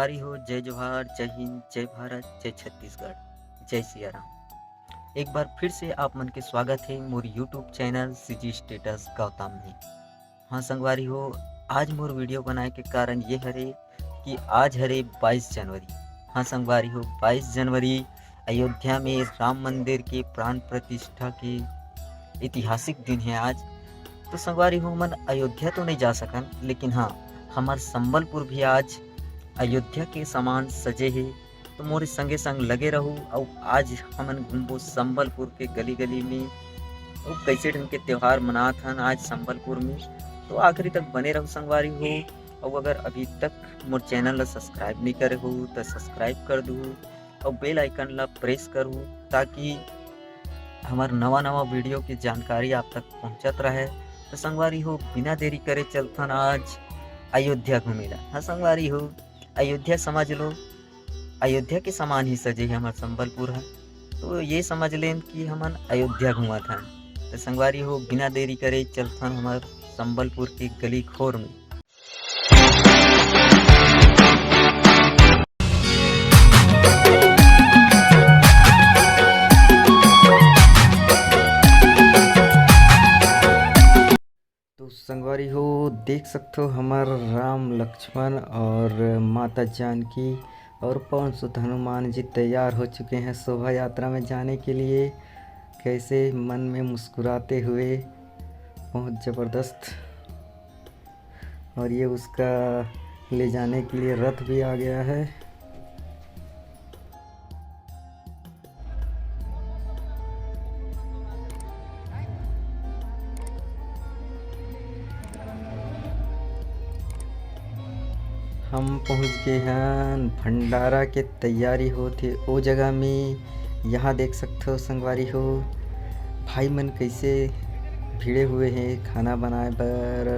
संगवारी हो, जय जोहार, जय हिंद, जय भारत, जय छत्तीसगढ़, जय सिया राम। एक बार फिर से आप मन के स्वागत है मोर YouTube channel CG status Gautam में। हाँ संगवारी हो, आज मोर वीडियो बनाए के कारण ये हरे कि आज हरे 22 जनवरी। हाँ संगवारी हो, 22 जनवरी अयोध्या में राम मंदिर के प्राण प्रतिष्ठा के ऐतिहासिक दिन है आज। तो संगवारी हो, मन अयोध्या तो नहीं जा सकन, लेकिन हाँ हमार संबलपुर भी आज अयोध्या के समान सजे हे। तो मोरे संगे संग लगे रहू और आज हमन घूमबो संबलपुर के गली गली में और कैसे ढंग के त्योहार मनात हन आज संबलपुर में। तो आखिरी तक बने रहू संगवारी हो। और अगर अभी तक मोर चैनल ला सब्सक्राइब नहीं करे हो तो सब्सक्राइब कर दू और बेल आइकन ला प्रेस करूँ ताकि हमार नवा नवा वीडियो की जानकारी आप तक पहुंचत रहे। तो संगवारी हो, बिना देरी करे चलथन आज अयोध्या घूमेला। हाँ संगवारी हो, अयोध्या समझ लो अयोध्या के समान ही सजे है हमार संबलपुर है। तो ये समझ लें कि हमन अयोध्या घूमत हन। तो संगवारी हो, बिना देरी करे चलथन हमार संबलपुर के गली खोर में। तो संगवारी हो, देख सकते हो हमार राम लक्ष्मण और माता जानकी और पवन सुत हनुमान जी तैयार हो चुके हैं शोभा यात्रा में जाने के लिए। कैसे मन में मुस्कुराते हुए, बहुत ज़बरदस्त। और ये उसका ले जाने के लिए रथ भी आ गया है। हम पहुंच गए हैं भंडारा के तैयारी होते ओ जगह में। यहाँ देख सकते हो संगवारी हो, भाई मन कैसे भिड़े हुए हैं खाना बनाए बर।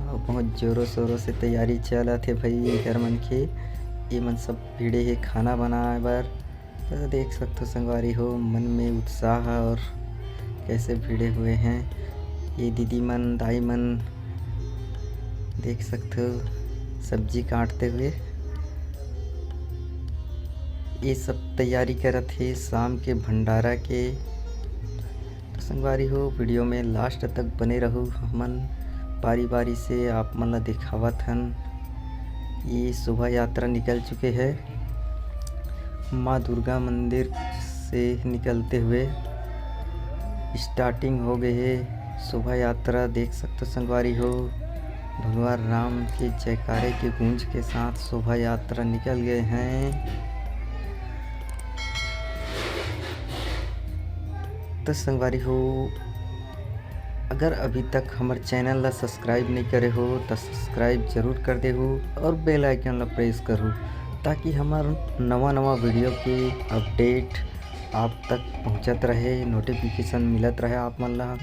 बहुत जोरों शोरों से तैयारी चलत है भाई घर मन के। ये मन सब भिड़े है खाना बनाए बर। तो देख सकते हो संगवारी हो, मन में उत्साह और कैसे भिड़े हुए हैं ये दीदी मन दाई मन। देख सकते हो सब्जी काटते हुए। ये सब तैयारी करत है शाम के भंडारा के। तो संगवारी हो, वीडियो में लास्ट तक बने रहू। हमन बारी बारी से आप मन ला दिखावत हन। ये शोभा यात्रा निकल चुके हैं माँ दुर्गा मंदिर से निकलते हुए। स्टार्टिंग हो गई है शोभा यात्रा। देख सकते हो संगवारी हो, भगवान राम के जयकारे की गूंज के साथ शोभा यात्रा निकल गए हैं। तो संगवारी हो, अगर अभी तक हमारे चैनल ला सब्सक्राइब नहीं करे हो तो सब्सक्राइब जरूर कर दे हो और बेल आइकन ला प्रेस करो ताकि हमार नवा नवा वीडियो के अपडेट आप तक पहुंचत रहे, नोटिफिकेशन मिलत रहे आप मन ला।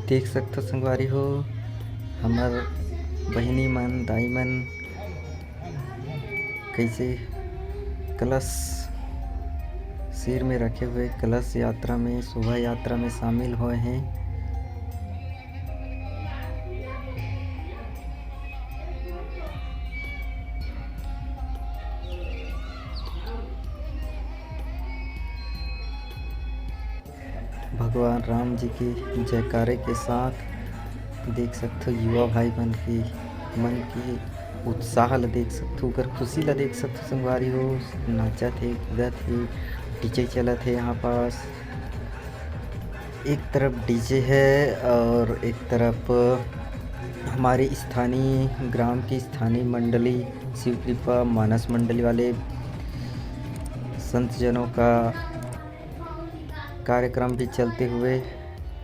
देख सकते हो संगवारी हो, हमार बहिनी मन दाई मन कैसे कलश सिर में रखे हुए कलश यात्रा में शोभा यात्रा में शामिल हुए हैं। भगवान राम जी के जयकारे के साथ देख सकते हो युवा भाई मन की उत्साह ला देख सकते हो, कर खुशी ला देख सकते हो संगवारी हो। नाचत है, कूदत है, डीजे चलत है यहाँ पास। एक तरफ डीजे है और एक तरफ हमारे स्थानीय ग्राम की स्थानीय मंडली शिव कृपा मानस मंडली वाले संत जनों का कार्यक्रम भी चलते हुए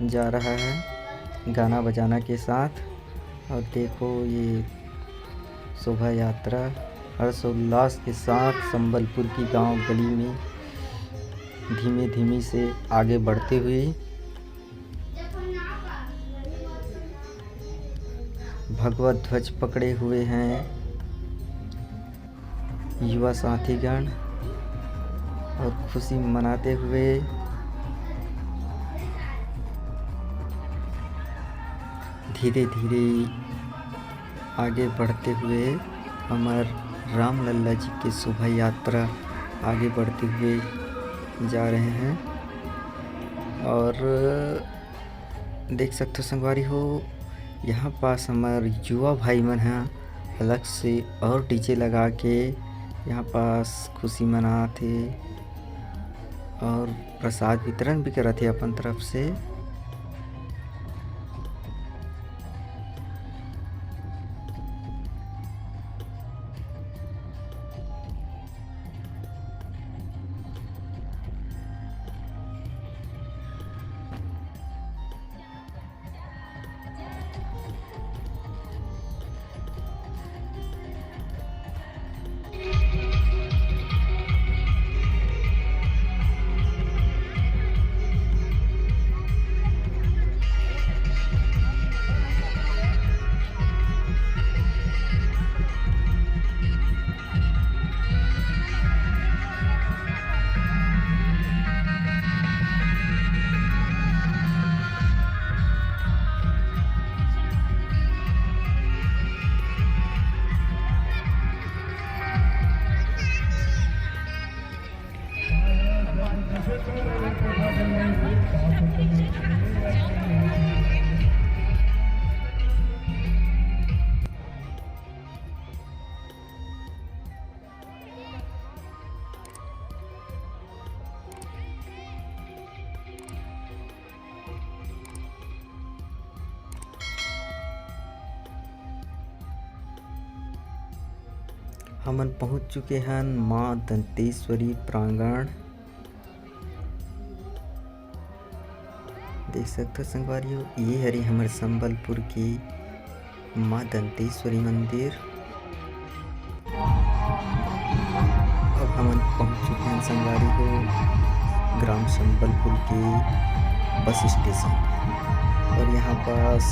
जा रहा है गाना बजाना के साथ। और देखो ये शोभा यात्रा हर्षोल्लास के साथ संबलपुर की गांव गली में धीमे धीमे से आगे बढ़ते हुए भगवत ध्वज पकड़े हुए हैं युवा साथीगण और खुशी मनाते हुए धीरे धीरे आगे बढ़ते हुए हमार राम लल्ला जी की शोभा यात्रा आगे बढ़ते हुए जा रहे हैं। और देख सकते हो संगवारी हो, यहाँ पास हमारे युवा भाई मन हैं अलग से और डीजे लगा के यहाँ पास खुशी मनाते और प्रसाद वितरण भी करते अपन तरफ से। हमन पहुंच चुके हैं माँ दंतेश्वरी प्रांगण। देख सकते हो संगवारियों, ये हरी हमारे संबलपुर की माँ दंतेश्वरी मंदिर। अब हमन पहुंच चुके हैं संगवारी को ग्राम संबलपुर के बस स्टेशन। और यहाँ पास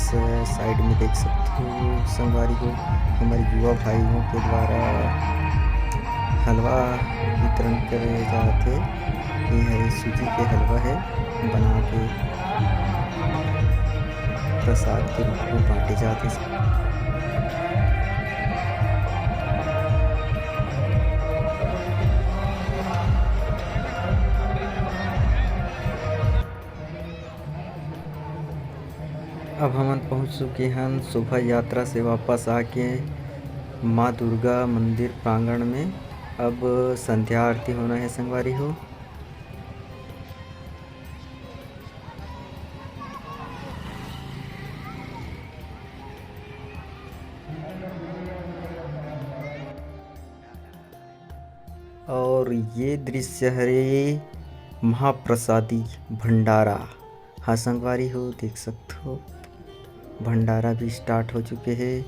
साइड में देख सकते हो संगवारी को हमारे युवा भाइयों के द्वारा हलवा वितरण करे जाते। ये है सूजी के हलवा है, बना के प्रसाद के रूप में बांटे जाते। अब हम पहुंच चुके हैं शोभा यात्रा से वापस आके माँ दुर्गा मंदिर प्रांगण में। अब संध्या आरती होना है संगवारी हो। और ये दृश्य है महाप्रसादी भंडारा। हाँ संगवारी हो, देख सकते हो भंडारा भी स्टार्ट हो चुके हैं।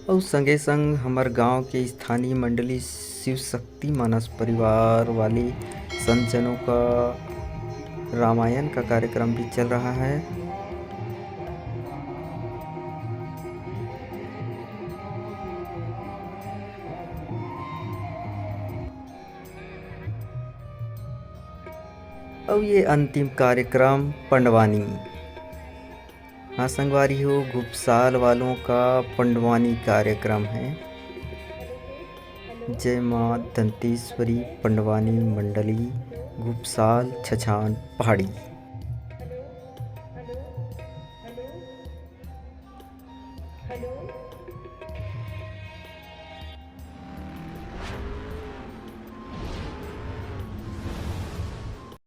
और संगे संग हमार गांव के स्थानीय मंडली शिव शक्ति मानस परिवार वाले संतजनों का रामायण का कार्यक्रम भी चल रहा है। और ये अंतिम कार्यक्रम पंडवानी। हाँ संगवारी हो, घुपसाल वालों का पंडवानी कार्यक्रम है। जय माँ दंतेश्वरी पंडवानी मंडली, घुपसाल, छछान, पहाड़ी। हेलो।